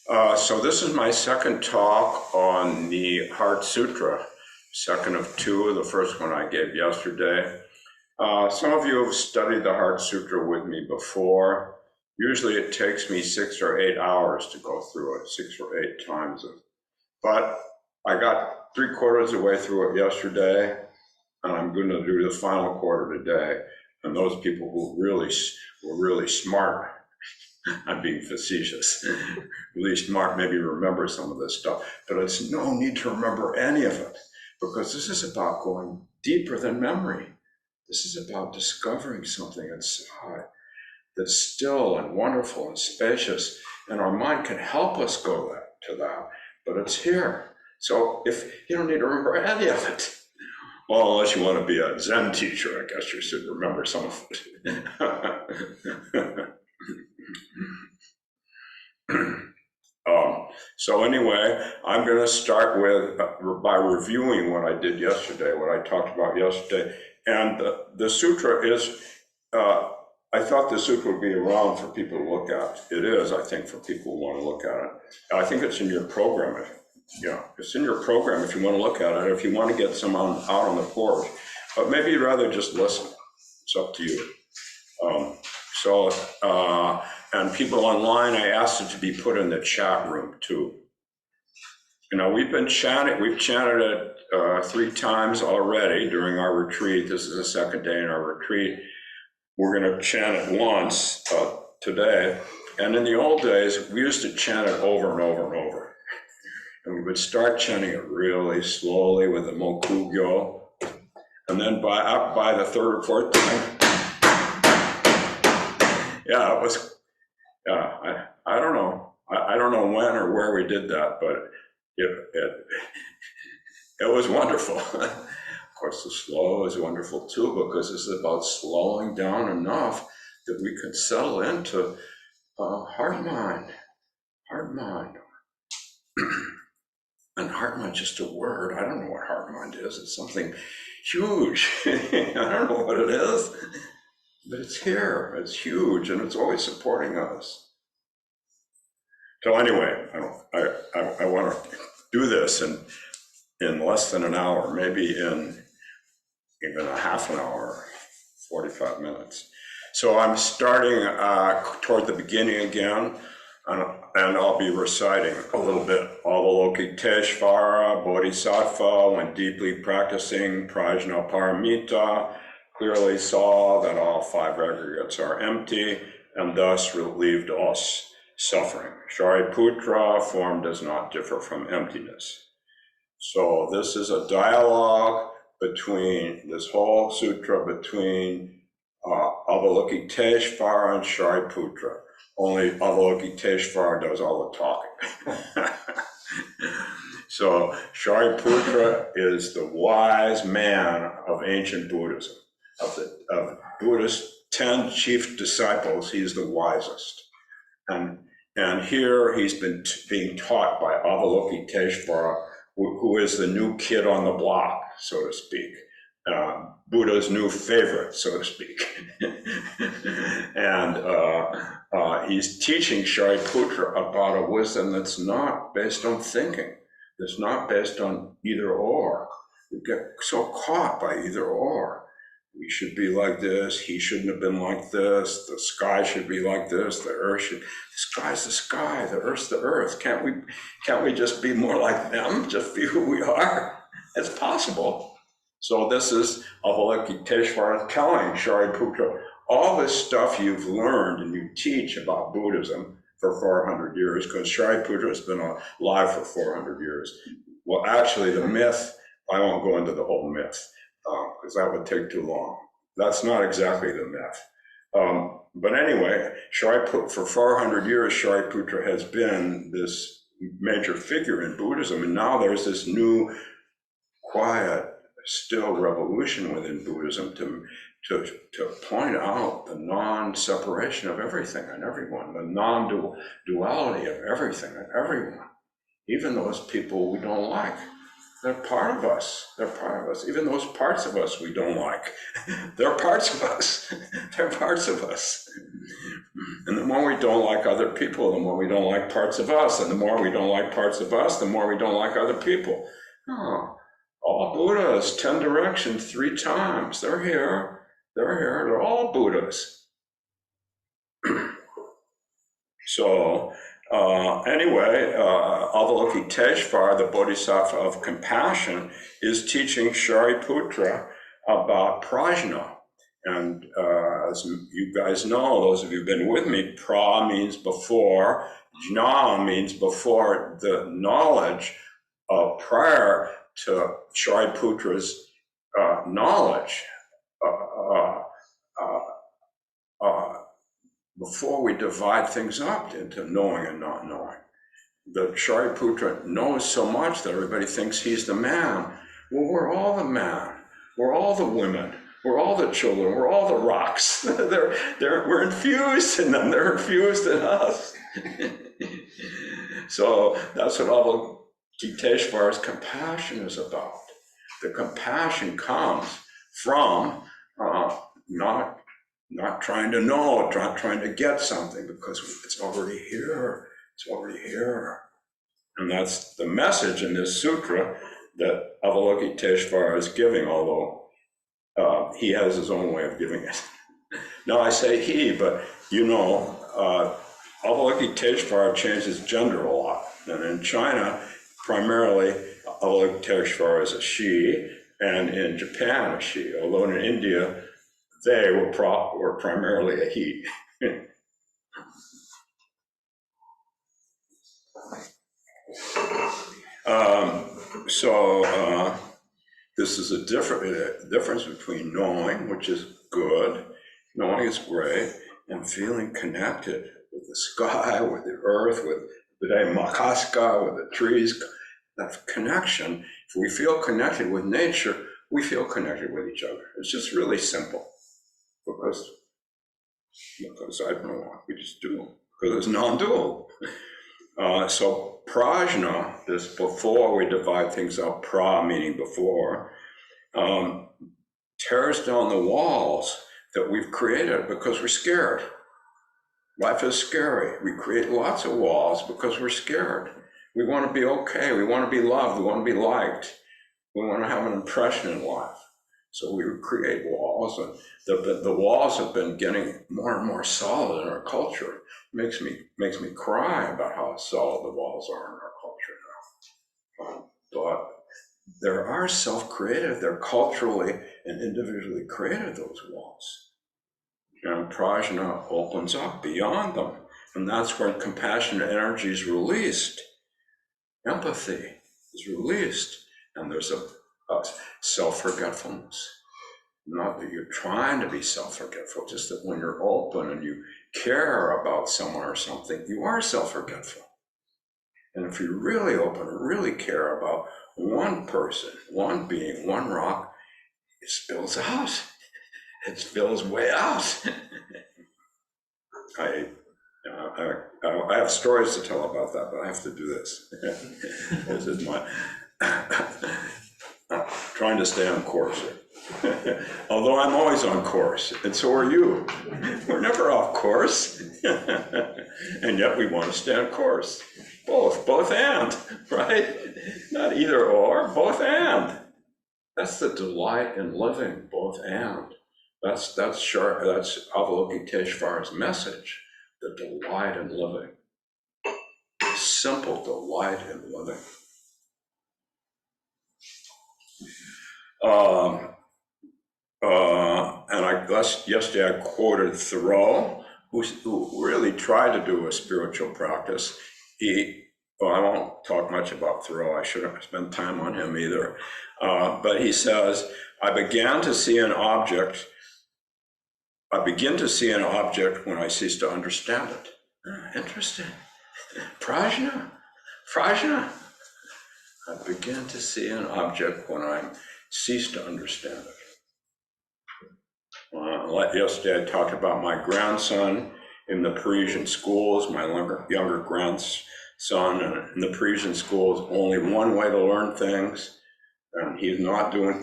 So this is my second talk on the Heart Sutra, second of two. The first one I gave yesterday. Some of you have studied the Heart Sutra with me before. Usually it takes me 6 or 8 hours to go through it, 6 or 8 times. But I got 3/4 of the way through it yesterday, and I'm going to do the final quarter today. And those people who were really smart, I'm being facetious, really smart, maybe remember some of this stuff, but it's no need to remember any of it, because this is about going deeper than memory. This is about discovering something inside that's still and wonderful and spacious, and our mind can help us go to that, but it's here. So if you don't need to remember any of it, well, unless you want to be a Zen teacher, I guess you should remember some of it. So anyway, I'm going to start with by reviewing what I did yesterday, what I talked about yesterday. And the sutra is, I thought the sutra would be around for people to look at. It is, I think, for people who want to look at it. I think it's in your program. Yeah, it's in your program if you want to look at it, if you want to get some out on the porch. But maybe you'd rather just listen. It's up to you. And people online, I asked it to be put in the chat room too. You know, we've chanted it 3 times already during our retreat. This is the second day in our retreat. We're going to chant it once today. And in the old days, we used to chant it over and over and over. And we would start chanting it really slowly with the Mokugyo. And then by the 3rd or 4th time, yeah, it was, I don't know. I don't know when or where we did that, but it was wonderful. Of course, the slow is wonderful too, because it's about slowing down enough that we can settle into heart mind. And heart mind, just a word. I don't know what heart mind is. It's something huge. I don't know what it is, but it's here. It's huge, and it's always supporting us. So anyway, I want to do this in less than an hour, maybe in even a half an hour, 45 minutes. So I'm starting toward the beginning again, and I'll be reciting a little bit. Avalokiteshvara Bodhisattva, when deeply practicing Prajnaparamita, clearly saw that all 5 aggregates are empty and thus relieved us suffering. Shariputra, form does not differ from emptiness. So this is a dialogue between this whole sutra between Avalokiteshvara and Shariputra. Only Avalokiteshvara does all the talking. So Shariputra is the wise man of ancient Buddhism. Of Buddhist 10 chief disciples, he's the wisest. And here he's been being taught by Avalokiteshvara, who is the new kid on the block, so to speak, Buddha's new favorite, so to speak. And he's teaching Shariputra about a wisdom that's not based on thinking, that's not based on either or. We get so caught by either or. We should be like this, he shouldn't have been like this, the sky should be like this, the sky's the sky, the earth's the earth. Can't we just be more like them, just be who we are? It's possible. So this is Avalokiteshvara telling Shariputra, all this stuff you've learned and you teach about Buddhism for 400 years, because Shariputra has been alive for 400 years. Well, actually the myth, I won't go into the whole myth, because that would take too long. That's not exactly the myth. But anyway, for 400 years, Shariputra has been this major figure in Buddhism, and now there's this new, quiet, still revolution within Buddhism to point out the non-separation of everything and everyone, the non-duality of everything and everyone, even those people we don't like. They're part of us. They're part of us. Even those parts of us we don't like, they're parts of us. They're parts of us. And the more we don't like other people, the more we don't like parts of us. And the more we don't like parts of us, the more we don't like other people. Oh, all Buddhas, 10 directions, 3 times. They're here. They're here. They're all Buddhas. So anyway, Avalokiteshvara, the Bodhisattva of compassion, is teaching Shariputra about prajna. And as you guys know, those of you who've been with me, pra means before, jna means before the knowledge of prior to Shariputra's knowledge. Before we divide things up into knowing and not knowing. The Shariputra knows so much that everybody thinks he's the man. Well, we're all the man. We're all the women. We're all the children. We're all the rocks. We're infused in them. They're infused in us. So that's what Avalokiteshvara's compassion is about. The compassion comes from not trying to know, not trying to get something, because it's already here. It's already here. And that's the message in this sutra that Avalokiteshvara is giving, although he has his own way of giving it. Now I say he, but you know, Avalokiteshvara changes gender a lot. And in China, primarily, Avalokiteshvara is a she, and in Japan, a she, although in India, they were primarily a he. This is a difference between knowing, which is good, knowing is great, and feeling connected with the sky, with the earth, with the Makaska, with the trees. That connection, if we feel connected with nature, we feel connected with each other. It's just really simple. Because I don't know, we just do, because it's non-dual. So prajna, this before we divide things up, pra meaning before, tears down the walls that we've created because we're scared. Life is scary. We create lots of walls because we're scared. We want to be okay. We want to be loved. We want to be liked. We want to have an impression in life. So we create walls, and the walls have been getting more and more solid in our culture. It makes me cry about how solid the walls are in our culture now. But there are self-created, they're culturally and individually created, those walls. And prajna opens up beyond them. And that's where compassionate energy is released. Empathy is released. And there's a self-forgetfulness. Not that you're trying to be self-forgetful, just that when you're open and you care about someone or something, you are self-forgetful. And if you're really open and really care about one person, one being, one rock, it spills out. It spills way out. I have stories to tell about that, but I have to do this. This is my trying to stay on course here. Although I'm always on course, and so are you. We're never off course. And yet we want to stay on course. Both and, right? Not either or, both and. That's the delight in living, both and. That's Avalokiteshvara's message, the delight in living. Simple delight in living. Yesterday I quoted Thoreau, who really tried to do a spiritual practice. I won't talk much about Thoreau. I shouldn't spend time on him either. But he says, I begin to see an object when I cease to understand it. Interesting. Prajna. I begin to see an object when I cease to understand it. Yesterday I talked about my grandson in the Parisian schools, my younger grandson, and in the Parisian schools, only one way to learn things, and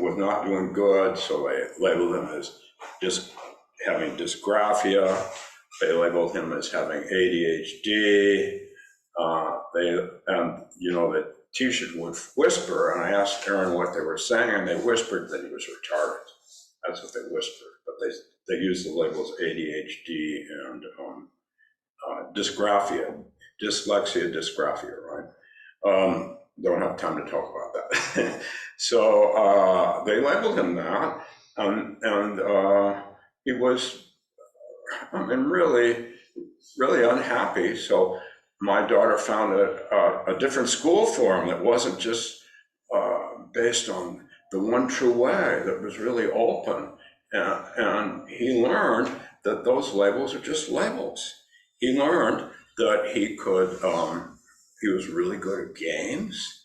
was not doing good, so they labeled him as just having dysgraphia. They labeled him as having ADHD. The teachers would whisper, and I asked Aaron what they were saying, and they whispered that he was retarded. That's what they whispered, but they used the labels ADHD and dysgraphia, dyslexia, dysgraphia, right? Don't have time to talk about that. So they labeled him that, and he was, really, really unhappy. So my daughter found a different school for him that wasn't just based on the one true way, that was really open. And he learned that those labels are just labels. He learned that he was really good at games.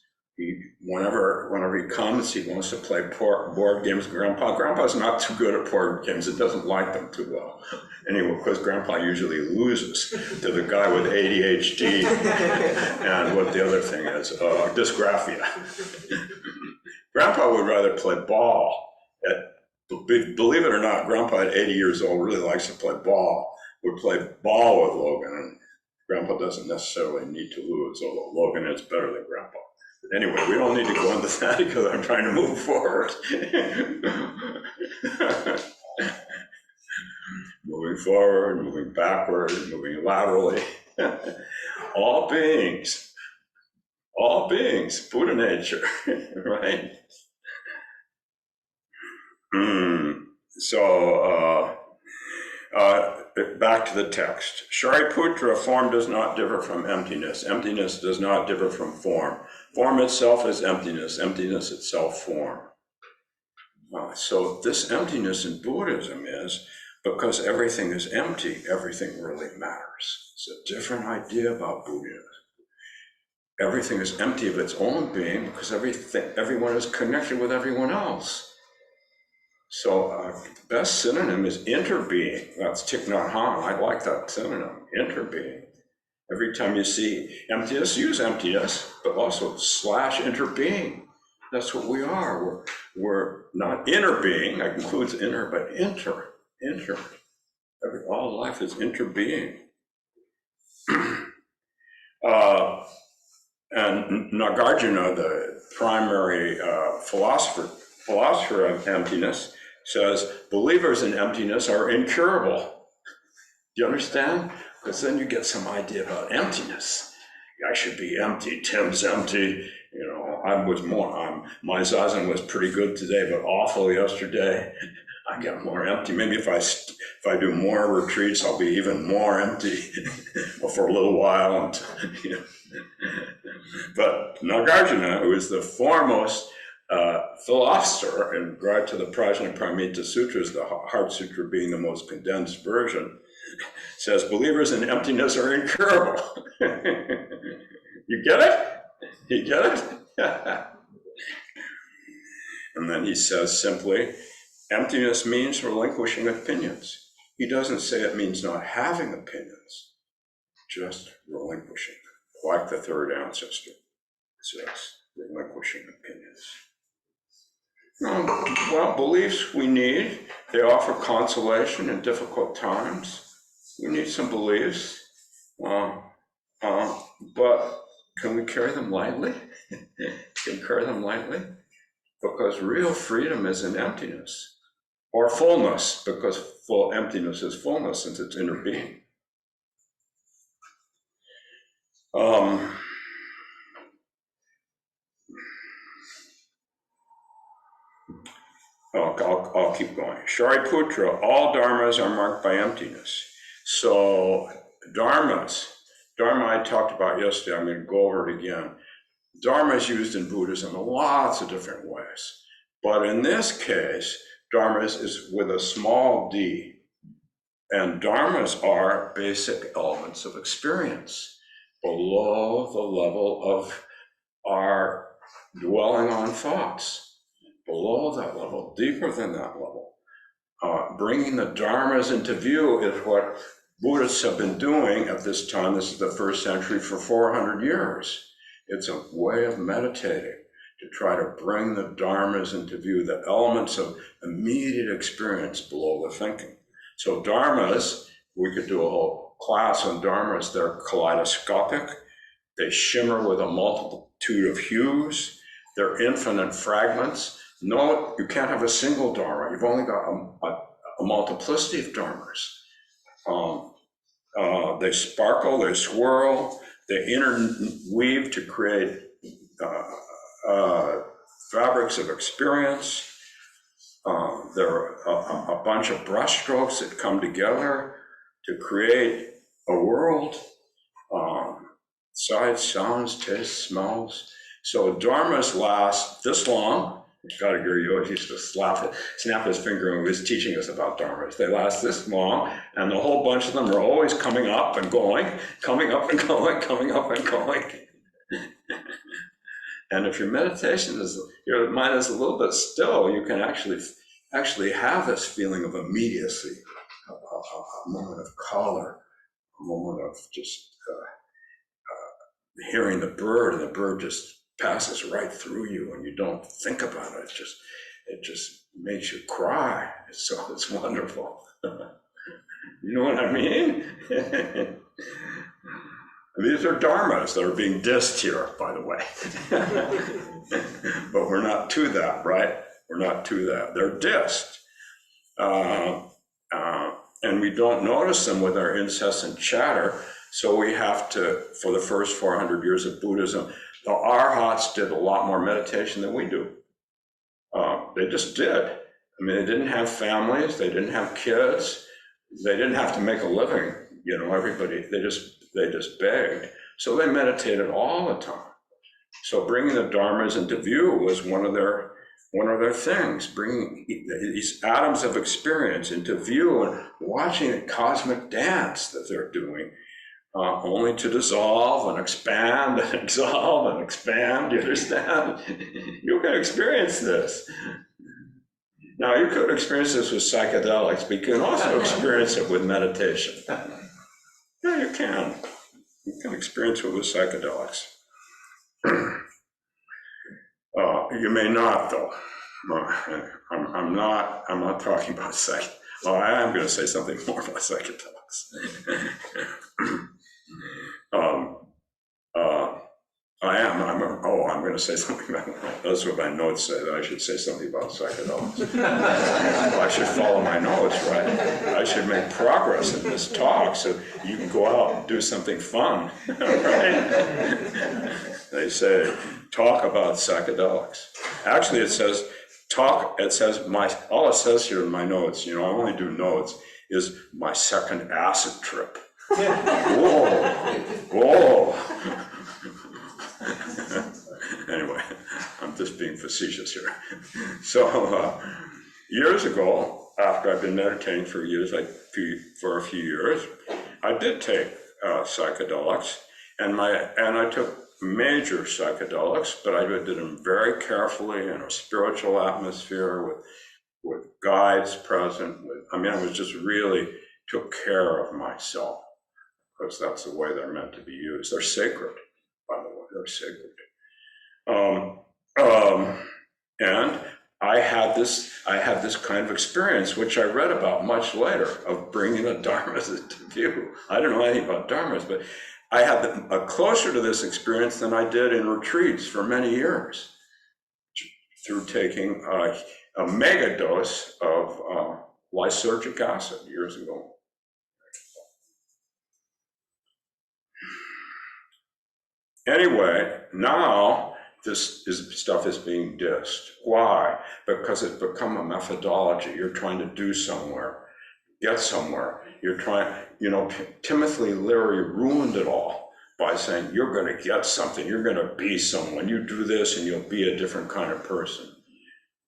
Whenever he comes, he wants to play board games with Grandpa. Grandpa's not too good at board games. It doesn't like them too well. Anyway, because Grandpa usually loses to the guy with ADHD and what the other thing is, dysgraphia. Grandpa would rather play ball. Believe it or not, Grandpa at 80 years old really likes to play ball. Would play ball with Logan, and Grandpa doesn't necessarily need to lose, although Logan is better than Grandpa. Anyway, we don't need to go into that because I'm trying to move forward. Moving forward, moving backward, moving laterally. All beings, Buddha nature, right? So, back to the text. Shariputra, form does not differ from emptiness. Emptiness does not differ from form. Form itself is emptiness. Emptiness itself form. So this emptiness in Buddhism is because everything is empty, everything really matters. It's a different idea about Buddhism. Everything is empty of its own being because everyone is connected with everyone else. So the best synonym is interbeing. That's Thich Nhat Hanh. I like that synonym, interbeing. Every time you see emptiness, use emptiness, but also / interbeing. That's what we are. We're not inner being. That includes inner, but inter. All life is interbeing. And Nagarjuna, the primary philosopher of emptiness, says believers in emptiness are incurable. Do you understand? Because then you get some idea about emptiness. I should be empty. Tim's empty. My zazen was pretty good today, but awful yesterday. I get more empty. Maybe if I do more retreats, I'll be even more empty for a little while. But Nagarjuna, who is the foremost philosopher, in regard to the Prajnaparamita Sutras, the Heart Sutra being the most condensed version, says believers in emptiness are incurable. You get it? You get it? And then he says simply, emptiness means relinquishing opinions. He doesn't say it means not having opinions, just relinquishing, like the third ancestor says, relinquishing opinions. Well, beliefs we need. They offer consolation in difficult times. We need some beliefs, but can we carry them lightly? Can we carry them lightly? Because real freedom is in emptiness, or fullness, because full emptiness is fullness since it's inner being. I'll keep going. Shariputra, all dharmas are marked by emptiness. So dharma I talked about yesterday, I'm going to go over it again. Dharma is used in Buddhism in lots of different ways. But in this case, dharmas is with a small d. And dharmas are basic elements of experience below the level of our dwelling on thoughts. Below that level, deeper than that level. Bringing the dharmas into view is what Buddhists have been doing at this time. This is the 1st century for 400 years. It's a way of meditating, to try to bring the dharmas into view, the elements of immediate experience below the thinking. So dharmas, we could do a whole class on dharmas. They're kaleidoscopic. They shimmer with a multitude of hues. They're infinite fragments. No, you can't have a single dharma. You've only got a multiplicity of dharmas. They sparkle, they swirl, they interweave to create fabrics of experience. There are a bunch of brushstrokes that come together to create a world. Sights, sounds, tastes, smells. So dharmas last this long. Katagiri used to snap his finger when he was teaching us about dharmas. They last this long, and the whole bunch of them are always coming up and going, coming up and going, coming up and going. And if your meditation is, your mind is a little bit still, you can actually have this feeling of immediacy, a moment of color, a moment of just hearing the bird, and the bird just passes right through you, and you don't think about it. It just makes you cry. So it's wonderful. You know what I mean? These are dharmas that are being dissed here, by the way. But we're not to that, right? We're not to that. They're dissed. And we don't notice them with our incessant chatter. So we have to, for the first 400 years of Buddhism, the Arhats did a lot more meditation than we do. They just did. I mean, they didn't have families, they didn't have kids, they didn't have to make a living. You know, everybody, they just begged. So they meditated all the time. So bringing the dharmas into view was one of their things, bringing these atoms of experience into view and watching the cosmic dance that they're doing. Only to dissolve and expand and dissolve and expand, you understand? You can experience this. Now, you could experience this with psychedelics, but you can also experience it with meditation. Yeah, you can. You can experience it with psychedelics. You may not, though. I'm not talking about psych. Well, I am going to say something more about psychedelics. I'm going to say something about, that's what my notes say, that I should say something about psychedelics. I should follow my notes, right? I should make progress in this talk so you can go out and do something fun, right? They say, talk about psychedelics. Actually, it says, all it says here in my notes, you know, I only do notes, is my second acid trip. Whoa. Anyway, I'm just being facetious here. So years ago, after I've been meditating for years, for a few years, I did take psychedelics, and I took major psychedelics, but I did them very carefully in a spiritual atmosphere with guides present. I was just really took care of myself, because that's the way they're meant to be used. They're sacred, by the way, they're sacred. And I had this kind of experience, which I read about much later, of bringing the dharmas into view. I don't know anything about dharmas, but I had closer to this experience than I did in retreats for many years, through taking a mega dose of lysergic acid years ago. Anyway, now this stuff is being dissed. Why? Because it's become a methodology. You're trying to do somewhere, get somewhere. You're trying, Timothy Leary ruined it all by saying, you're going to get something, you're going to be someone. You do this and you'll be a different kind of person.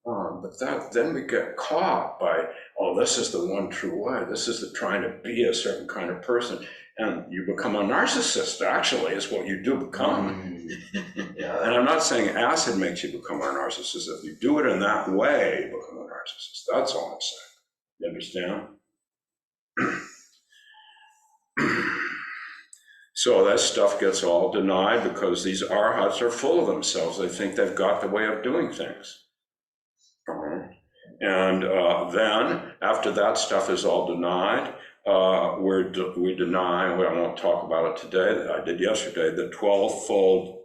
But then we get caught by, this is the one true way. This is the trying to be a certain kind of person. And you become a narcissist, actually, is what you do become. Yeah. And I'm not saying acid makes you become a narcissist. If you do it in that way, you become a narcissist. That's all I'm saying. You understand? So that stuff gets all denied because these arhats are full of themselves. They think they've got the way of doing things. And then after that stuff is all denied, we deny, well, I won't talk about it today, I did yesterday, the 12-fold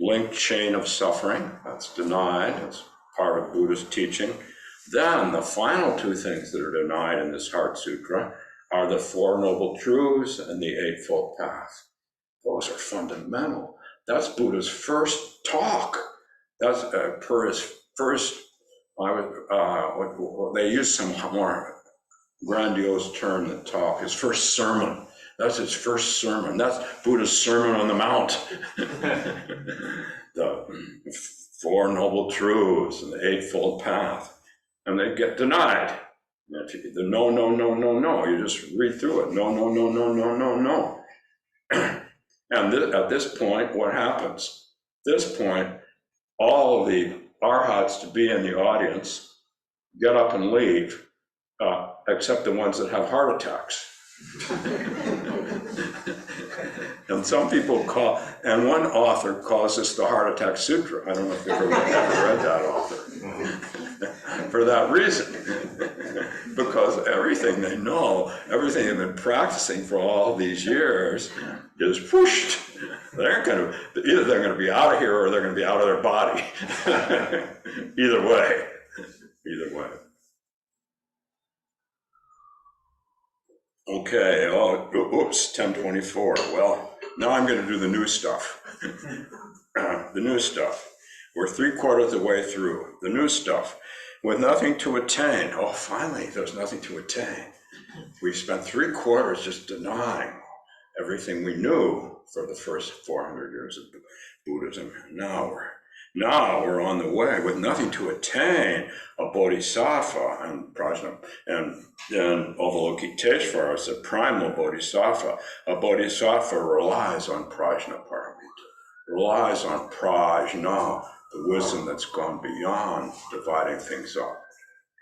linked chain of suffering. That's denied. That's part of Buddha's teaching. Then the final two things that are denied in this Heart Sutra are the Four Noble Truths and the Eightfold Path. Those are fundamental. That's Buddha's first talk. That's per his first, they use some more grandiose term than talk, his first sermon. That's his first sermon. That's Buddha's Sermon on the Mount. The Four Noble Truths and the Eightfold Path. And they get denied. The no, no, no, no, no. You just read through it. No, no, no, no, no, no, no. And at this point, what happens? At this point, all of the arhats to be in the audience get up and leave, except the ones that have heart attacks. And some people call, and one author calls this the Heart Attack Sutra. I don't know if you've ever read that author. For that reason. Because everything they know, everything they've been practicing for all these years is whooshed. Either they're going to be out of here or they're going to be out of their body. Either way. Either way. Okay, oops, 10:24. Well, now I'm going to do the new stuff. The new stuff. We're 3/4 of the way through. The new stuff. With nothing to attain. Oh, finally, there's nothing to attain. We've spent 3/4 just denying everything we knew for the first 400 years of Buddhism. Now we're on the way with nothing to attain. A bodhisattva and prajna and Avalokiteshvara is a primal bodhisattva. A bodhisattva relies on prajna paramita, relies on prajna, the wisdom that's gone beyond dividing things up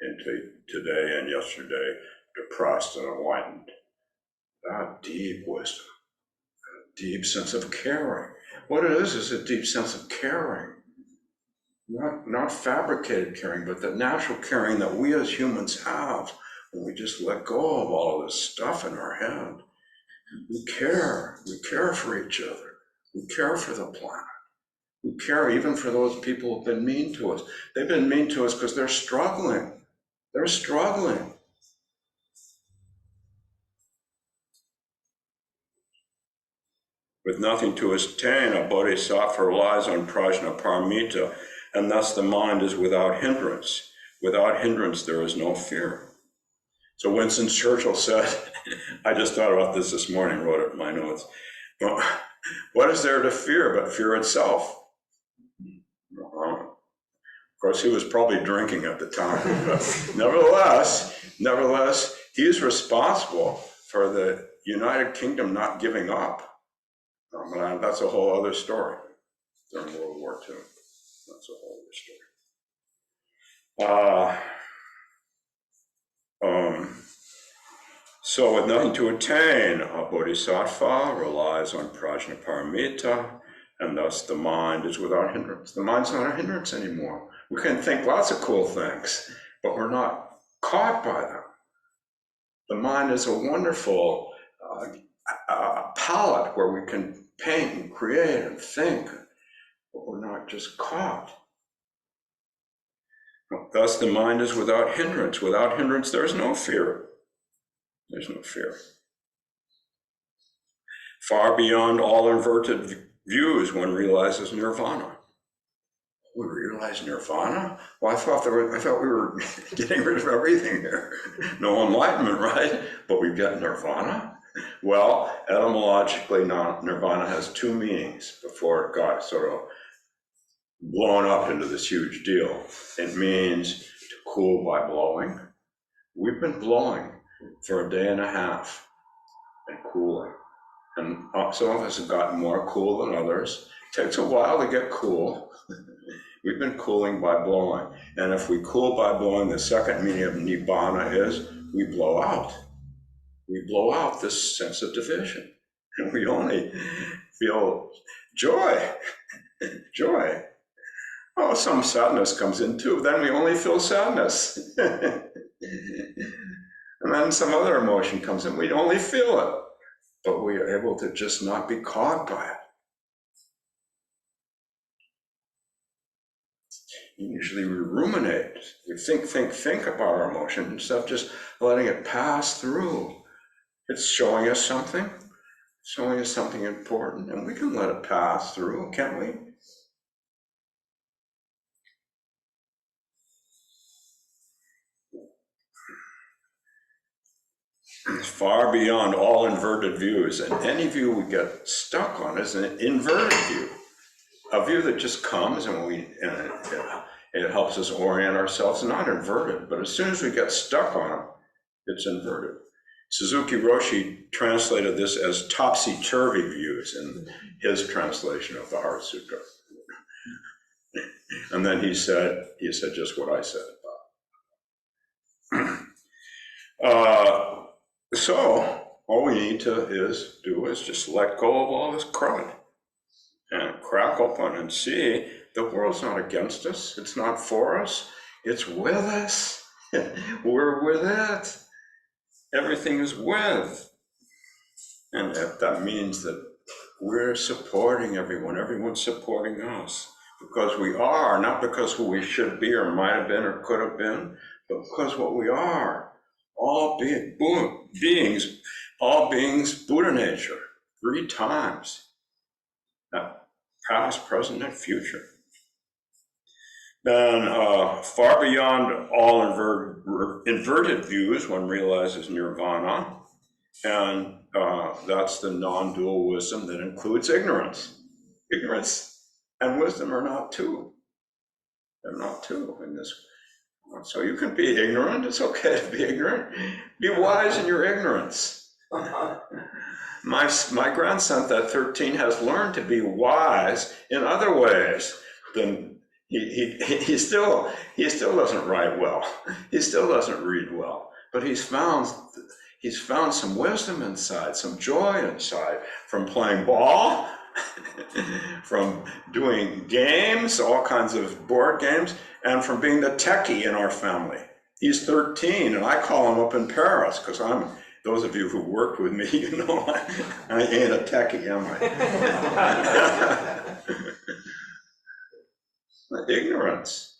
into today and yesterday, depressed and enlightened. That deep wisdom, a deep sense of caring. What it is a deep sense of caring. Not fabricated caring, but the natural caring that we as humans have when we just let go of all of this stuff in our head. We care for each other. We care for the planet. We care even for those people who've been mean to us. They've been mean to us because they're struggling. They're struggling. With nothing to attain, a bodhisattva relies on prajna paramita, and thus the mind is without hindrance. Without hindrance, there is no fear. So Winston Churchill said, I just thought about this morning, wrote it in my notes. Well, what is there to fear but fear itself? Of course, he was probably drinking at the time. But nevertheless, he's responsible for the United Kingdom not giving up. That's a whole other story during World War II. That's a whole other story. So with nothing to attain, a bodhisattva relies on prajna paramita, and thus the mind is without hindrance. The mind's not a hindrance anymore. We can think lots of cool things, but we're not caught by them. The mind is a wonderful palette where we can paint and create and think, but we're not just caught. Thus the mind is without hindrance. Without hindrance, there's no fear. There's no fear. Far beyond all inverted views, one realizes nirvana. We realize nirvana? Well, I thought we were getting rid of everything here. No enlightenment, right? But we get nirvana? Well, etymologically, nirvana has two meanings before it got sort of blown up into this huge deal. It means to cool by blowing. We've been blowing for a day and a half and cooling. And some of us have gotten more cool than others. It takes a while to get cool. We've been cooling by blowing. And if we cool by blowing, the second meaning of nibbana is we blow out. We blow out this sense of division. We only feel joy, joy. Oh, some sadness comes in too. Then we only feel sadness. And then some other emotion comes in. We only feel it, but we are able to just not be caught by it. Usually we ruminate. We think about our emotion instead of just letting it pass through. It's showing us something, important, and we can let it pass through, can't we? Far beyond all inverted views, and any view we get stuck on is an inverted view, a view that just comes and it helps us orient ourselves, not inverted, but as soon as we get stuck on it, it's inverted. Suzuki Roshi translated this as topsy-turvy views in his translation of the Heart Sutra. And then he said just what I said about. So all we need to do is just let go of all this crud and crack open and see the world's not against us. It's not for us. It's with us. We're with it. Everything is with. And that means that we're supporting everyone. Everyone's supporting us. Because we are, not because who we should be or might have been or could have been, but because what we are. All beings, Buddha nature, 3 times. Past, present, and future. Then far beyond all inverted views, one realizes nirvana, and that's the non-dual wisdom that includes ignorance. Ignorance and wisdom are not two. They're not two in this. So you can be ignorant. It's okay to be ignorant. Be wise in your ignorance. My grandson at 13 has learned to be wise in other ways than he still doesn't write well. He still doesn't read well. But he's found some wisdom inside, some joy inside from playing ball, from doing games, all kinds of board games, and from being the techie in our family. He's 13, and I call him up in Paris, because those of you who worked with me, you know, I ain't a techie, am I? Ignorance.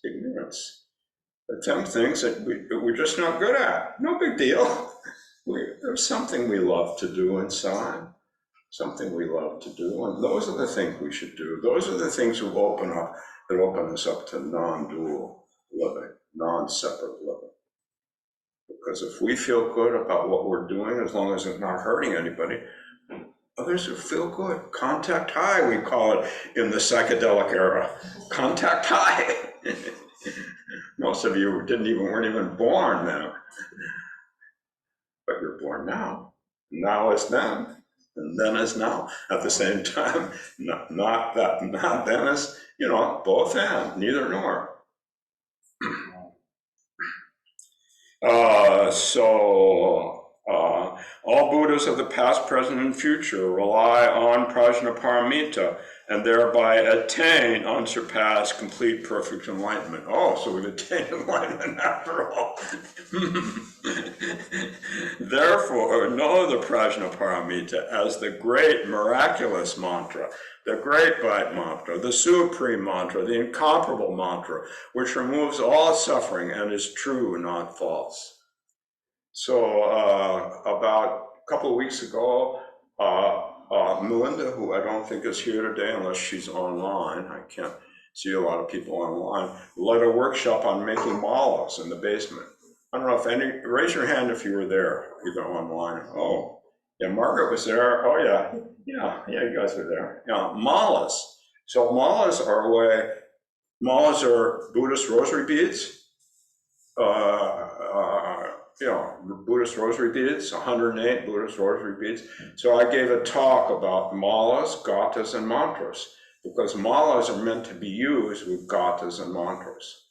Some things that we're just not good at. No big deal. There's something we love to do inside. Something we love to do, and those are the things we should do. Those are the things that open us up to non-dual living, non-separate living. Because if we feel good about what we're doing, as long as it's not hurting anybody, others will feel good. Contact high, we call it in the psychedelic era. Contact high. Most of you weren't even born then, but you're born now. Now is then. And then is now at the same time. Not then is, both and, neither nor. All Buddhas of the past, present, and future rely on prajnaparamita and thereby attain unsurpassed, complete, perfect enlightenment. Oh, so we've attained enlightenment after all. Therefore, know the prajnaparamita as the great miraculous mantra, the great bite mantra, the supreme mantra, the incomparable mantra, which removes all suffering and is true, not false. So about a couple of weeks ago, Melinda, who I don't think is here today unless she's online, I can't see a lot of people online, led a workshop on making malas in the basement. I don't know if raise your hand if you were there, either online. Oh, yeah, Margaret was there. Oh, yeah, you guys were there. Yeah, malas. So malas are Buddhist rosary beads. Buddhist rosary beads, 108 Buddhist rosary beads. So I gave a talk about malas, gathas, and mantras, because malas are meant to be used with gathas and mantras,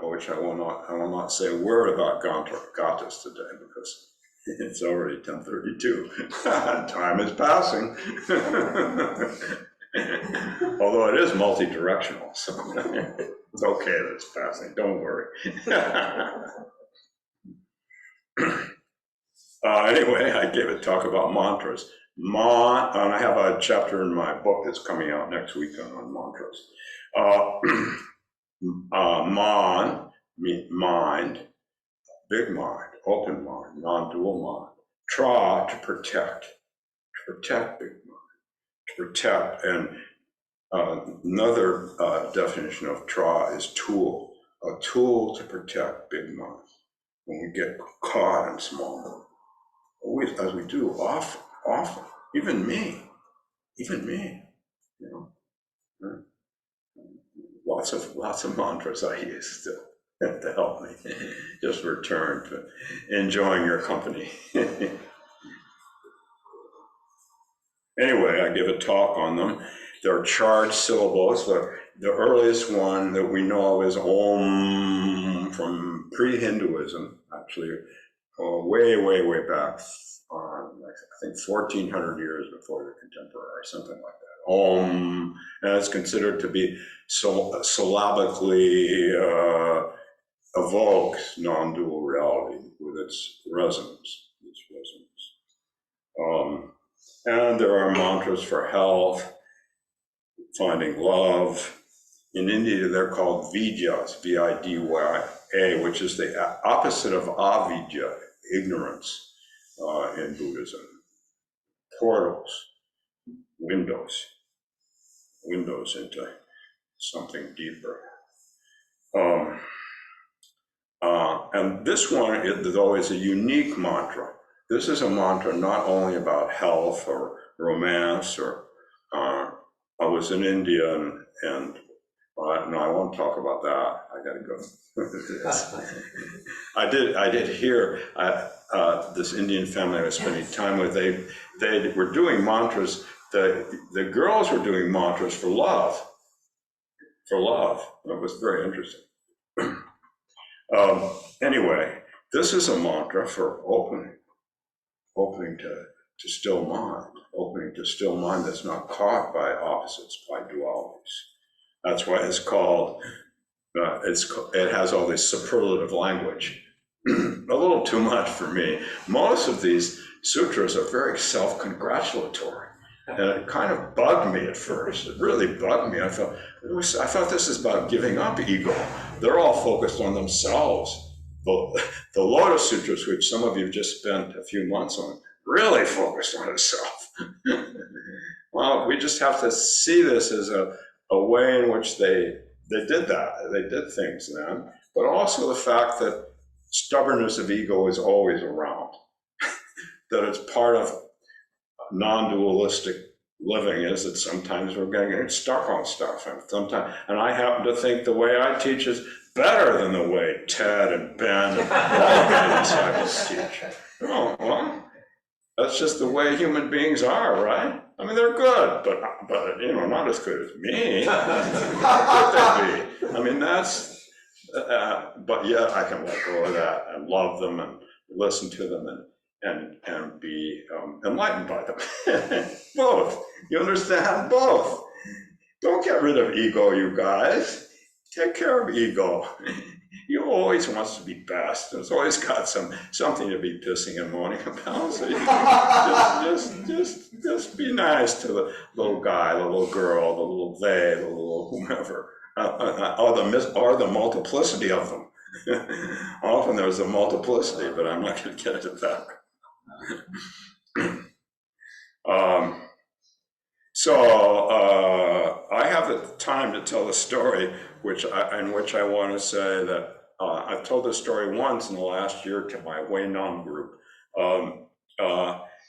which I will not say a word about gathas today, because It's already 10:32. Time is passing. Although it is multi-directional, so it's okay that it's passing, don't worry. Anyway, I gave a talk about mantras. And I have a chapter in my book that's coming out next week on mantras. Man, mind, big mind, open mind, non-dual mind. Tra, to protect big mind, to protect. And another definition of tra is tool, a tool to protect big mind. When we get caught in small mind, always, as we do often, even me, you know, lots of mantras I use to help me just return to enjoying your company. Anyway, I give a talk on them. They're charged syllables. The earliest one that we know of is Om, from pre-Hinduism, actually, way back, I think 1400 years before the contemporary, or something like that. Om, and it's considered to be syllabically evokes non-dual reality with its resonance. And there are mantras for health, finding love. In India, they're called vidyas, V-I-D-Y-A, which is the opposite of avidya, ignorance, in Buddhism. Portals, windows into something deeper. And this one, though, is a unique mantra. This is a mantra not only about health or romance, or I was in India and no, I won't talk about that. I gotta go. I did hear this Indian family I was spending time with. They were doing mantras. The girls were doing mantras for love. It was very interesting. Anyway, this is a mantra for opening to still mind, opening to still mind that's not caught by opposites, by dualities. That's why it's called, it has all this superlative language. A little too much for me. Most of these sutras are very self-congratulatory. And it kind of bugged me at first. It really bugged me. I thought this is about giving up ego. They're all focused on themselves. The Lotus Sutras, which some of you just spent a few months on, really focused on itself. Well, we just have to see this as a way in which they did that. They did things then, but also the fact that stubbornness of ego is always around. That it's part of non-dualistic living is that sometimes we're going to get stuck on stuff, and I happen to think the way I teach is better than the way Ted and Ben and all the disciples teach. Oh, well, that's just the way human beings are, right? I mean, they're good, but not as good as me. How could they be? I mean, that's. But yet I can let go of that and love them and listen to them and be enlightened by them. Both. You understand? Both. Don't get rid of ego, you guys. Take care of ego. You always wants to be best. It's always got something to be pissing and moaning about. So you just be nice to the little guy, the little girl, the little they, the little whomever, or the multiplicity of them. Often there's a multiplicity, but I'm not going to get into that. I have the time to tell the story, in which I want to say that I've told this story once in the last year to my Wei-Nam group.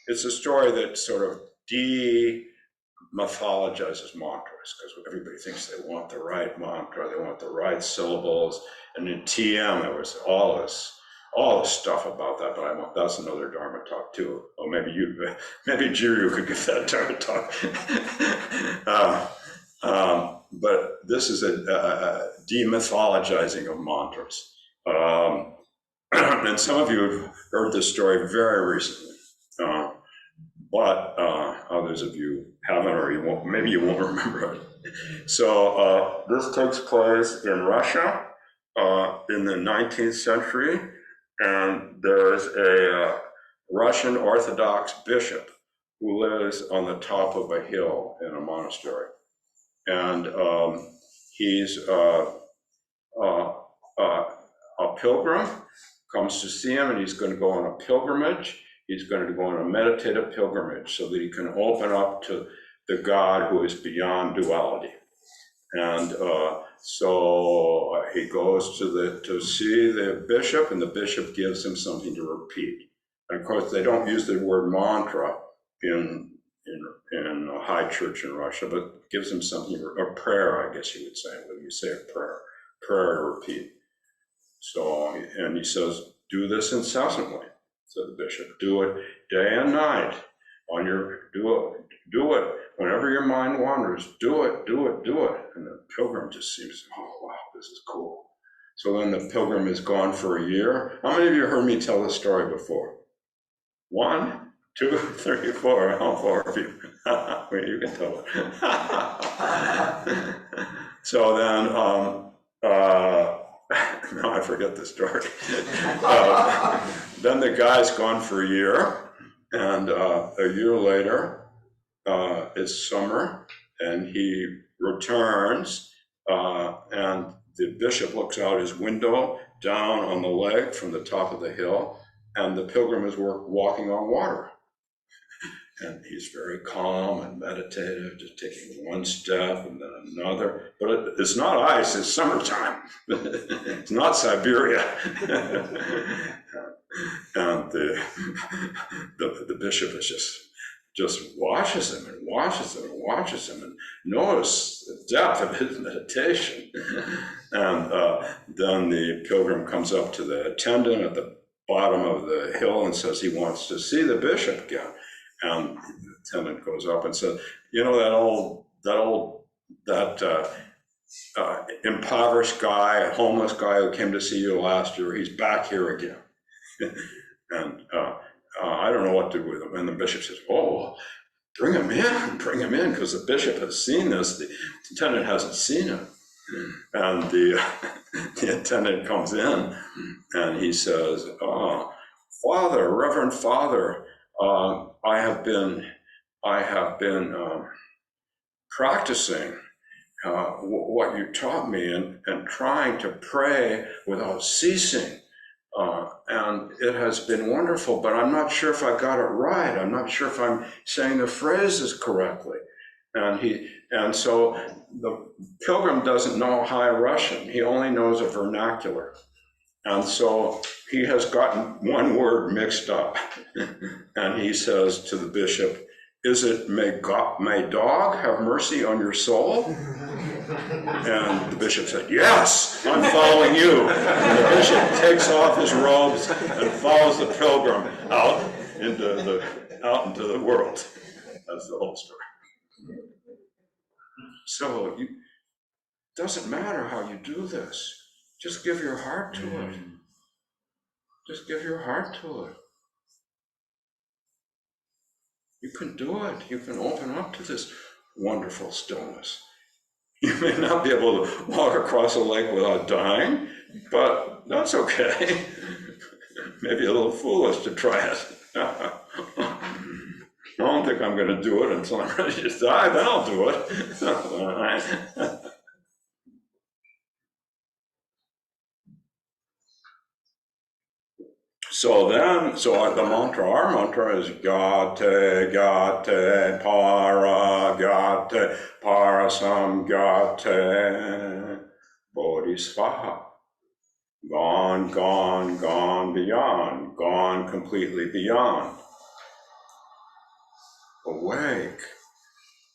It's a story that sort of demythologizes mantras, because everybody thinks they want the right mantra, they want the right syllables, and in TM there was all this stuff about that, but that's another Dharma talk too. Or maybe Jiru could give that Dharma talk. But this is a demythologizing of mantras. And some of you have heard this story very recently, but others of you haven't, or you won't, maybe you won't remember it. So this takes place in Russia in the 19th century, and there's a Russian Orthodox bishop who lives on the top of a hill in a monastery. And he's a pilgrim, comes to see him, and he's going to go on a pilgrimage. He's going to go on a meditative pilgrimage so that he can open up to the God who is beyond duality. And so he goes to see the bishop, and the bishop gives him something to repeat. And of course, they don't use the word mantra in a high church in Russia, but gives him something, a prayer, I guess you would say, when you say a prayer to repeat. So, and he says, do this incessantly, said the bishop. Do it day and night. Do it. Whenever your mind wanders, do it. And the pilgrim just seems, oh, wow, this is cool. So then the pilgrim is gone for a year. How many of you heard me tell this story before? 1, 2, 3, 4. All 4 of you. Wait, you can tell it. So then, no, I forget the story. Then the guy's gone for a year, and a year later, it's summer, and he returns, and the bishop looks out his window down on the lake from the top of the hill, and the pilgrim is walking on water. And he's very calm and meditative, just taking one step and then another. But it's not ice, it's summertime. It's not Siberia. And the bishop is just watches him and notice the depth of his meditation. And then the pilgrim comes up to the attendant at the bottom of the hill and says he wants to see the bishop again. And the attendant goes up and says, you know, that impoverished guy, a homeless guy who came to see you last year, he's back here again. And I don't know what to do with him. And the bishop says, oh, bring him in, because the bishop has seen this. The attendant hasn't seen him. And the attendant comes in and he says, oh, Father, Reverend Father, I have been practicing what you taught me and trying to pray without ceasing. And it has been wonderful, but I'm not sure if I got it right. I'm not sure if I'm saying the phrases correctly. And so the pilgrim doesn't know High Russian. He only knows a vernacular. And so he has gotten one word mixed up. And he says to the bishop, is it, may dog have mercy on your soul? And the bishop said, yes, I'm following you. And the bishop takes off his robes and follows the pilgrim out into the world. That's the whole story. So it doesn't matter how you do this. Just give your heart to it. Just give your heart to it. You can do it. You can open up to this wonderful stillness. You may not be able to walk across a lake without dying, but that's okay. Maybe a little foolish to try it. I don't think I'm going to do it until I'm ready to die, then I'll do it. So the mantra, our mantra is gate, parasam gate, bodhisvaha. Gone beyond, gone completely beyond. Awake.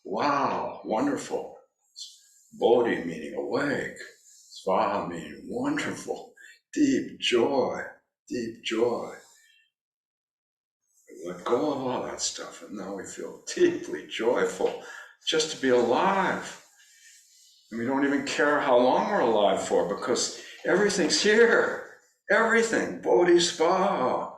Wow, wonderful. Bodhi meaning awake. Svaha meaning wonderful. Deep joy. Deep joy. We let go of all that stuff, and now we feel deeply joyful just to be alive. And we don't even care how long we're alive for, because everything's here. everything, bodhisattva.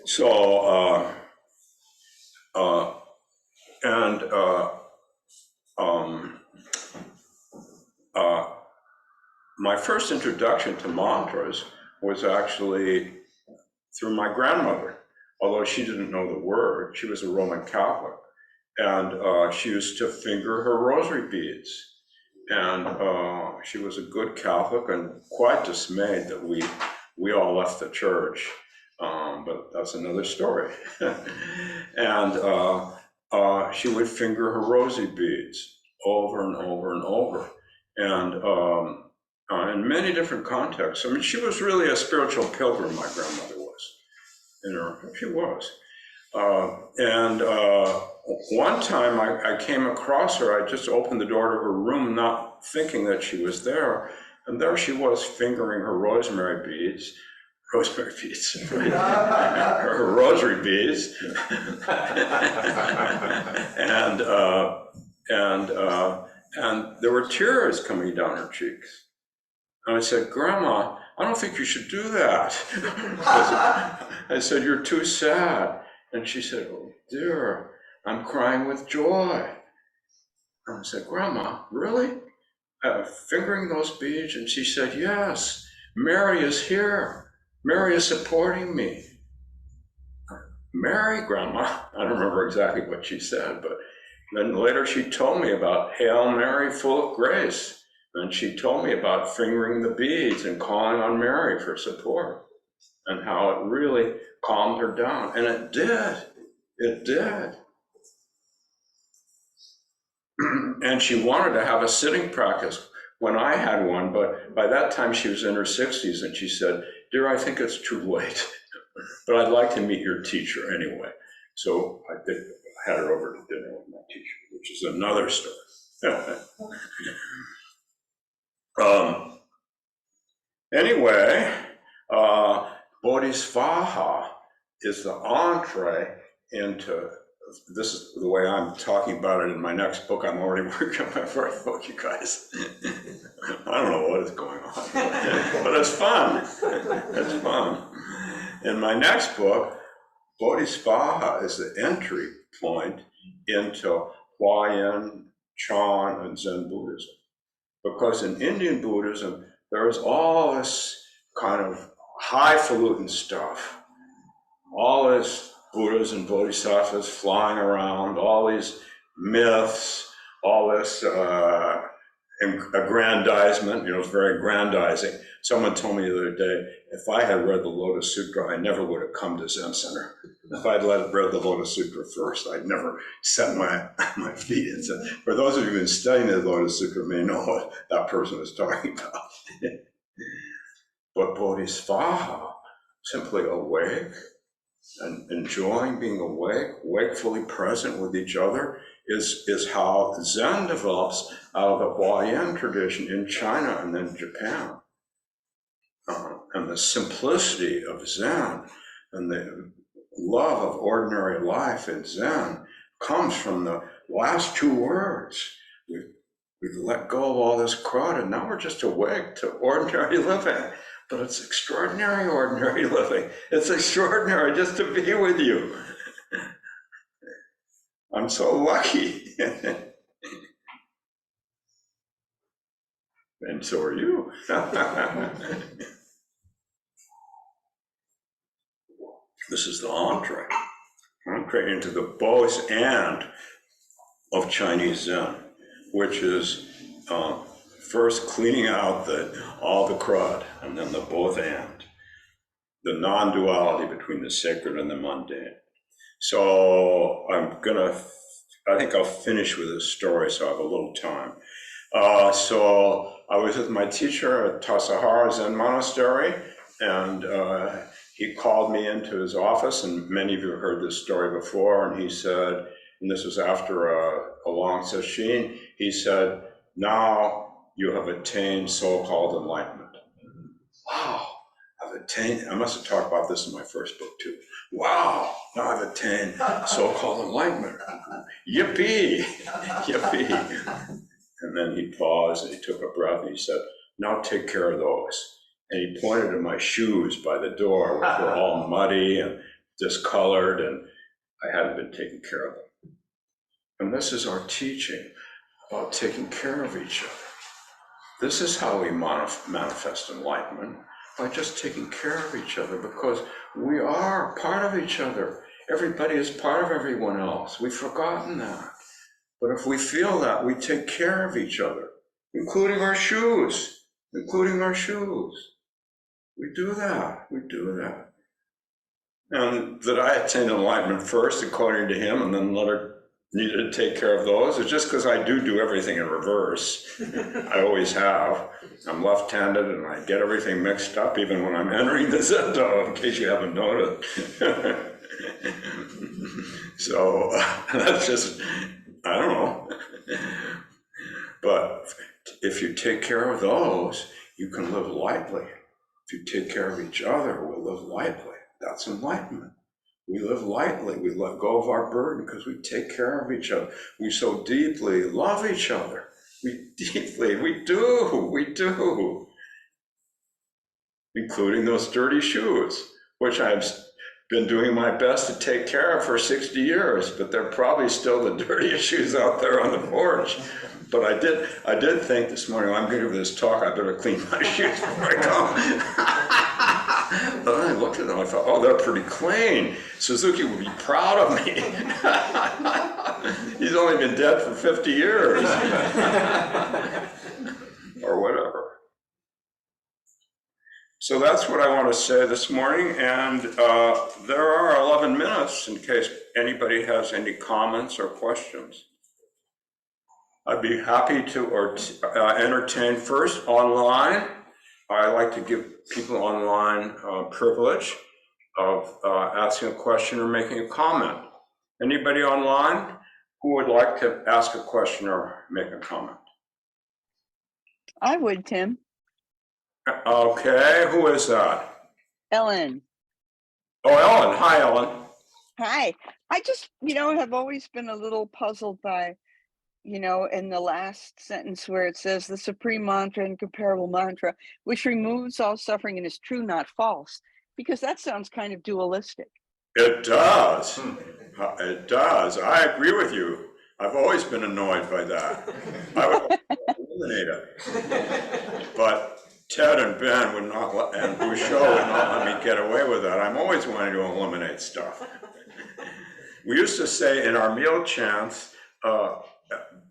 So, and my first introduction to mantras was actually through my grandmother, although she didn't know the word. She was a Roman Catholic, and she used to finger her rosary beads. And she was a good Catholic and quite dismayed that we all left the church. But that's another story. And she would finger her rosary beads over and over and over. And in many different contexts. I mean, she was really a spiritual pilgrim, my grandmother was. She was. And one time I came across her. I just opened the door to her room, not thinking that she was there. And there she was fingering her rosary beads, her rosary beads. And there were tears coming down her cheeks. And I said, Grandma, I don't think you should do that. I said, you're too sad. And she said, oh dear, I'm crying with joy. And I said, Grandma, really? Fingering those beads? And she said, yes, Mary is here. Mary is supporting me. Mary, Grandma? I don't remember exactly what she said, but then later she told me about Hail Mary, full of grace. And she told me about fingering the beads and calling on Mary for support and how it really calmed her down. And it did. It did. And she wanted to have a sitting practice when I had one, but by that time she was in her 60s and she said, dear, I think it's too late, but I'd like to meet your teacher anyway. So I had her over to dinner with my teacher, which is another story. Anyway, Bodhisattva is the entree into, this is the way I'm talking about it in my next book. I'm already working on my first book, you guys. I don't know what is going on, but it's fun. It's fun. In my next book, Bodhisattva is the entry point into Huayan, Chan, and Zen Buddhism. Because in Indian Buddhism, there is all this kind of highfalutin stuff, all this Buddhas and Bodhisattvas flying around, all these myths, all this aggrandizement, it's very aggrandizing. Someone told me the other day, if I had read the Lotus Sutra, I never would have come to Zen Center. If I'd read the Lotus Sutra first, I'd never set my feet in Zen. For those of you who've been studying the Lotus Sutra may know what that person is talking about. But Bodhisattva, simply awake and enjoying being awake, wakefully present with each other, is how Zen develops out of the Huayan tradition in China and then Japan. And the simplicity of Zen and the love of ordinary life in Zen comes from the last two words. We've let go of all this crud and now we're just awake to ordinary living. But it's extraordinary ordinary living. It's extraordinary just to be with you. I'm so lucky. And so are you. This is the entree into the both and of Chinese Zen, which is first cleaning out all the crud, and then the both and, the non-duality between the sacred and the mundane. So I think I'll finish with this story so I have a little time. So I was with my teacher at Tassajara Zen Monastery, and he called me into his office, and many of you have heard this story before, and he said, and this was after a long sesshin, he said, now you have attained so-called enlightenment. Wow, I've attained, I must have talked about this in my first book too. Wow, now I've attained so-called enlightenment. Yippee, yippee. And then he paused and he took a breath and he said, now take care of those. And he pointed to my shoes by the door, which were all muddy and discolored, and I hadn't been taking care of them. And this is our teaching about taking care of each other. This is how we manifest enlightenment, by just taking care of each other, because we are part of each other. Everybody is part of everyone else. We've forgotten that. But if we feel that, we take care of each other, including our shoes, including our shoes. We do that, we do that. And that I attained enlightenment first, according to him, and then needed to take care of those. It's just because I do everything in reverse. I always have. I'm left-handed and I get everything mixed up, even when I'm entering the Zendo, in case you haven't noticed. So that's just, I don't know. But if you take care of those, you can live lightly. If you take care of each other, we'll live lightly. That's enlightenment. We live lightly. We let go of our burden because we take care of each other. We so deeply love each other. We do. Including those dirty shoes, which I've been doing my best to take care of for 60 years, but they're probably still the dirtiest shoes out there on the porch. But I did think this morning, I'm going to give this talk, I better clean my shoes before I come. But then I looked at them, I thought, oh, they're pretty clean. Suzuki would be proud of me. He's only been dead for 50 years. Or whatever. So that's what I want to say this morning, and there are 11 minutes in case anybody has any comments or questions. I'd be happy to entertain first online. I like to give people online privilege of asking a question or making a comment. Anybody online who would like to ask a question or make a comment? I would, Tim. Okay, who is that? Ellen. Oh, Ellen. Hi, Ellen. Hi. I just, have always been a little puzzled by, in the last sentence where it says the supreme mantra and comparable mantra, which removes all suffering and is true, not false, because that sounds kind of dualistic. It does. It does. I agree with you. I've always been annoyed by that. I would eliminate it. But Ted and Ben would not let, and Bouchot would not let me get away with that. I'm always wanting to eliminate stuff. We used to say in our meal chants,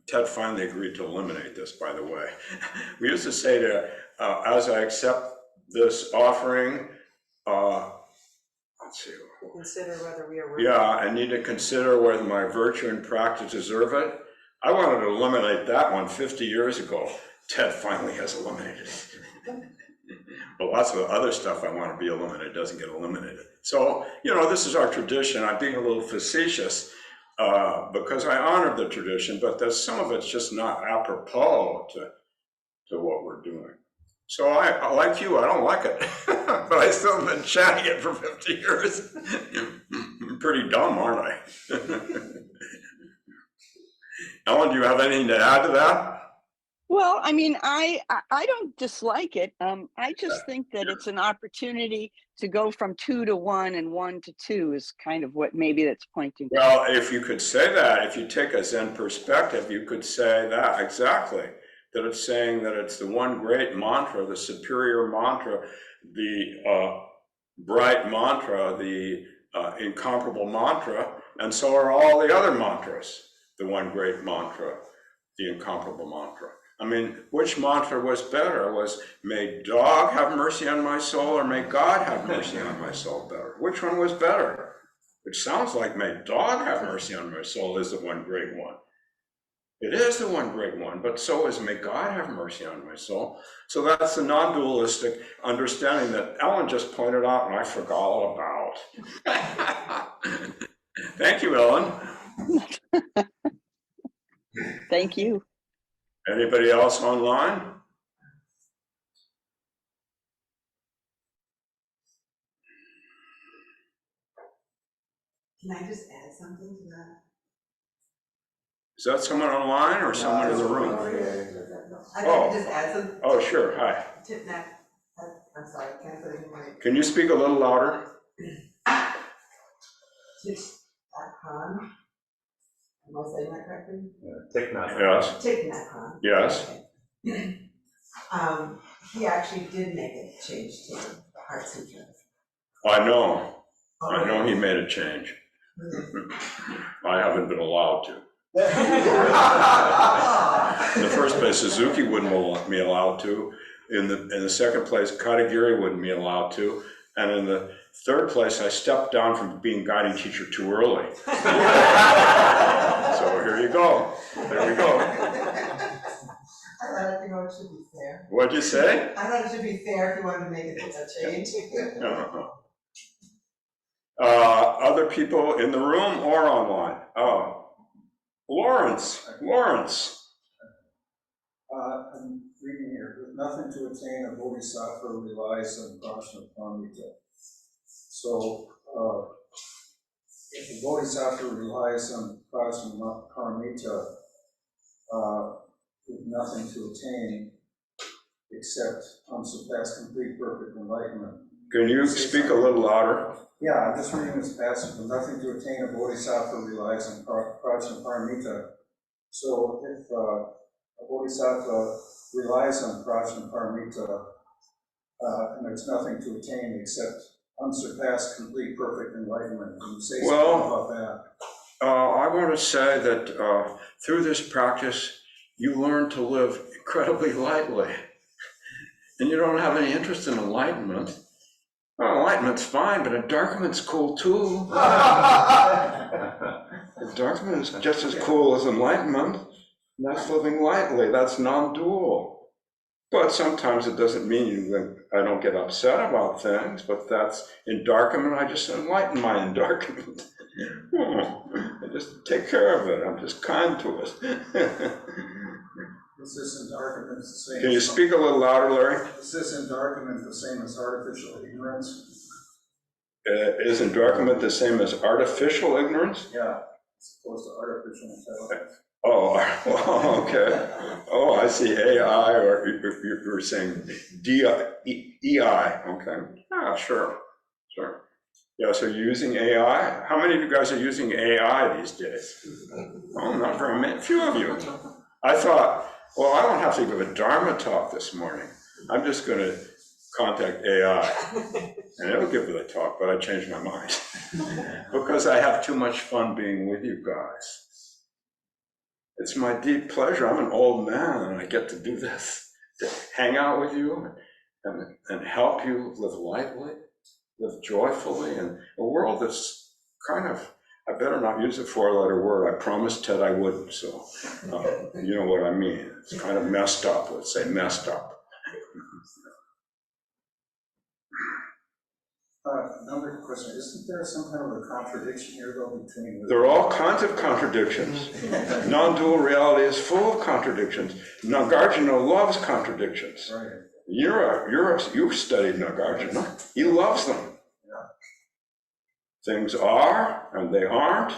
Ted finally agreed to eliminate this, by the way. We used to say to, as I accept this offering, let's see. Consider whether we are worthy. Yeah, I need to consider whether my virtue and practice deserve it. I wanted to eliminate that one 50 years ago. Ted finally has eliminated it. But lots of other stuff I want to be eliminated doesn't get eliminated. So, this is our tradition. I'm being a little facetious because I honor the tradition, but there's some of it's just not apropos to what we're doing. So I like you, I don't like it, but I still have been chanting it for 50 years. I'm pretty dumb, aren't I? Ellen, do you have anything to add to that? Well, I don't dislike it. I just think that it's an opportunity to go from 2 to 1 and 1 to 2 is kind of what maybe that's pointing to. Well, if you could say that, if you take a Zen perspective, you could say that exactly. That it's saying that it's the one great mantra, the superior mantra, the bright mantra, the incomparable mantra, and so are all the other mantras, the one great mantra, the incomparable mantra. Which mantra was better? Was may dog have mercy on my soul or may God have mercy on my soul better? Which one was better? Which sounds like may dog have mercy on my soul is the one great one. It is the one great one, but so is may God have mercy on my soul. So that's the non-dualistic understanding that Ellen just pointed out and I forgot all about. Thank you, Ellen. Thank you. Anybody else online? Can I just add something to that? Is that someone online or someone in the room? I'd like to just add something. Oh, sure, hi. I'm sorry, I can't put it in my. Can you speak a little louder? Tip.com. Am I saying that correctly? Yes. Tip.com. Yes. Okay. He actually did make a change to the Heart Sutra. I know he made a change. I haven't been allowed to. In the first place, Suzuki wouldn't want me allowed to. In the second place, Katagiri wouldn't be allowed to. And in the third place, I stepped down from being guiding teacher too early. So here you go. There we go. I thought, it should be fair. What'd you say? I thought it should be fair if you wanted to make a change. Other people in the room or online? Lawrence. I'm reading here, with nothing to attain, a bodhisattva relies on prajnaparamita. So, if a bodhisattva relies on prajnaparamita, with nothing to attain except unsurpassed, complete, perfect enlightenment. Can you speak a little louder? Yeah, I'm just reading this passage. With nothing to attain, a bodhisattva relies on prajnaparamita. So, if a bodhisattva relies on prajnaparamita, and there's nothing to attain except unsurpassed, complete, perfect enlightenment. Can you say something about that? I want to say that through this practice, you learn to live incredibly lightly. And you don't have any interest in enlightenment. Well, enlightenment's fine, but endarkenment's cool too. Endarkenment is just as cool as enlightenment. That's living lightly, that's non-dual. But sometimes it doesn't mean I don't get upset about things, but that's endarkenment, I just enlighten my endarkenment. I just take care of it, I'm just kind to it. Is this endarkenment the same? Can you speak a little louder, Larry? Is this endarkenment the same as artificial ignorance? Is endarkenment the same as artificial ignorance? Yeah, as opposed to artificial intelligence. Oh, okay. Oh, I see AI, or you're saying EI, okay. Ah, sure. Yeah, so you're using AI? How many of you guys are using AI these days? Oh, not very many, few of you. I thought, well, I don't have to give a Dharma talk this morning. I'm just gonna contact AI and it'll give it a talk, but I changed my mind because I have too much fun being with you guys. It's my deep pleasure. I'm an old man and I get to do this, to hang out with you and help you live lightly, live joyfully in a world that's kind of, I better not use a four-letter word. I promised Ted I wouldn't, so you know what I mean. It's kind of messed up, let's say messed up. Another question, isn't there some kind of a contradiction here though between... There are all kinds of contradictions. Non-dual reality is full of contradictions. Nagarjuna loves contradictions. Right. You've studied Nagarjuna. He loves them. Yeah. Things are and they aren't,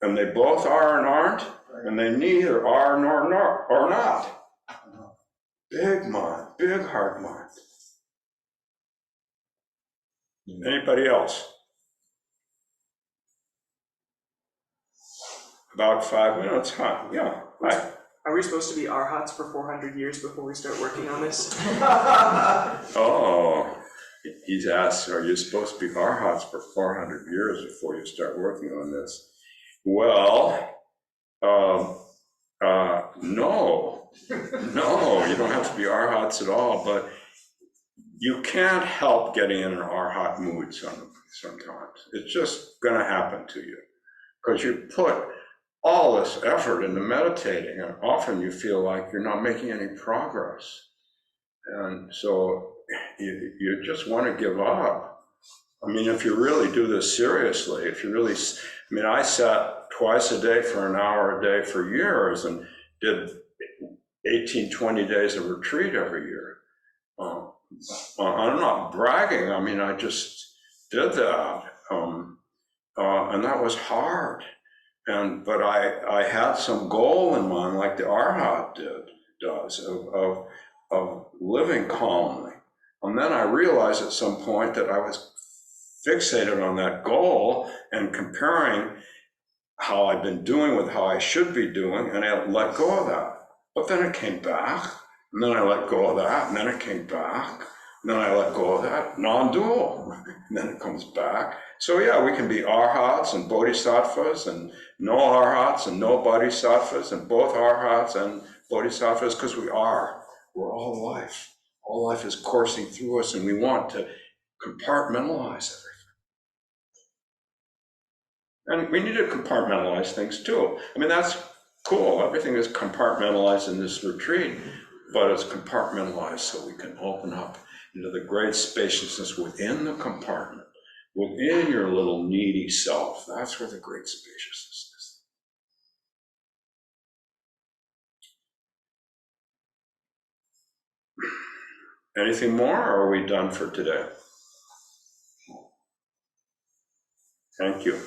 and they both are and aren't, right. And they neither are nor not. Big mind, big heart mind. Anybody else? About 5 minutes, huh? Yeah. Are we supposed to be arhats for 400 years before we start working on this? Oh, he's asked, are you supposed to be arhats for 400 years before you start working on this? Well, no, you don't have to be arhats at all, but you can't help getting in an arhat mood sometimes. It's just gonna happen to you because you put all this effort into meditating and often you feel like you're not making any progress. And so you just want to give up. I mean, if you really do this seriously, I sat twice a day for an hour a day for years and did 18, 20 days of retreat every year. I'm not bragging. I mean, I just did that. And that was hard. But I had some goal in mind, like the Arhat does, of living calmly. And then I realized at some point that I was fixated on that goal and comparing how I've been doing with how I should be doing, and I let go of that. But then it came back, and then I let go of that, and then it came back, and then I let go of that, non-dual, and then it comes back. So yeah, we can be arhats and bodhisattvas, and no arhats and no bodhisattvas, and both arhats and bodhisattvas, because we are. We're all life. All life is coursing through us, and we want to compartmentalize everything. And we need to compartmentalize things too. I mean, that's cool. Everything is compartmentalized in this retreat, but it's compartmentalized so we can open up into the great spaciousness within the compartment, within your little needy self. That's where the great spaciousness is. Anything more, or are we done for today? Thank you.